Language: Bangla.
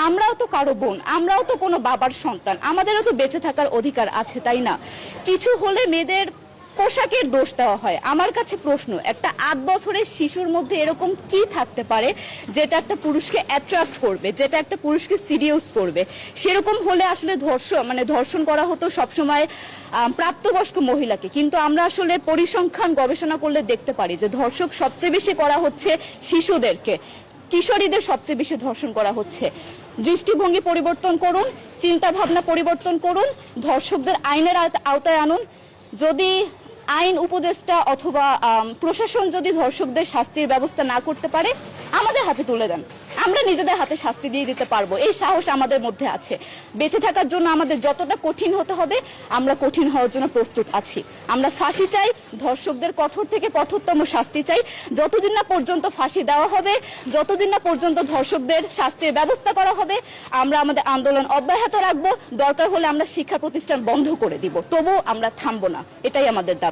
আমরাও তো কারো বোন, আমরাও তো কোনো বাবার সন্তান, আমাদেরও তো বেঁচে থাকার অধিকার আছে, তাই না? কিছু হলে মেয়েদের পোশাকের দোষ দেওয়া হয়। আমার কাছে প্রশ্ন, একটা 8 বছরের শিশুর মধ্যে এরকম কি থাকতে পারে যেটা একটা পুরুষকে অ্যাট্রাক্ট করবে, যেটা একটা পুরুষকে সিরিয়াস করবে? সেরকম হলে আসলে ধর্ষণ করা হতো সবসময় প্রাপ্তবয়স্ক মহিলাকে। কিন্তু আমরা আসলে পরিসংখ্যান গবেষণা করলে দেখতে পারি যে ধর্ষক সবচেয়ে বেশি করা হচ্ছে শিশুদেরকে, কিশোরীদের সবচেয়ে বেশি ধর্ষণ করা হচ্ছে। দৃষ্টিভঙ্গি পরিবর্তন করুন, চিন্তা ভাবনা পরিবর্তন করুন, ধর্ষকদের আইনের আওতায় আনুন। যদি আইন উপদেষ্টা অথবা প্রশাসন যদি ধর্ষকদের শাস্তির ব্যবস্থা না করতে পারে, আমাদের হাতে তুলে দেন, আমরা নিজেদের হাতে শাস্তি দিয়ে দিতে পারবো। এই সাহস আমাদের মধ্যে আছে। বেঁচে থাকার জন্য আমাদের যতটা কঠিন হতে হবে, আমরা কঠিন হওয়ার জন্য প্রস্তুত আছি। আমরা ফাঁসি চাই, ধর্ষকদের কঠোর থেকে কঠোরতম শাস্তি চাই। যতদিন না পর্যন্ত ফাঁসি দেওয়া হবে, যতদিন না পর্যন্ত ধর্ষকদের শাস্তির ব্যবস্থা করা হবে, আমরা আমাদের আন্দোলন অব্যাহত রাখবো। দরকার হলে আমরা শিক্ষা প্রতিষ্ঠান বন্ধ করে দিব, তবুও আমরা থামবো না। এটাই আমাদের দাবি।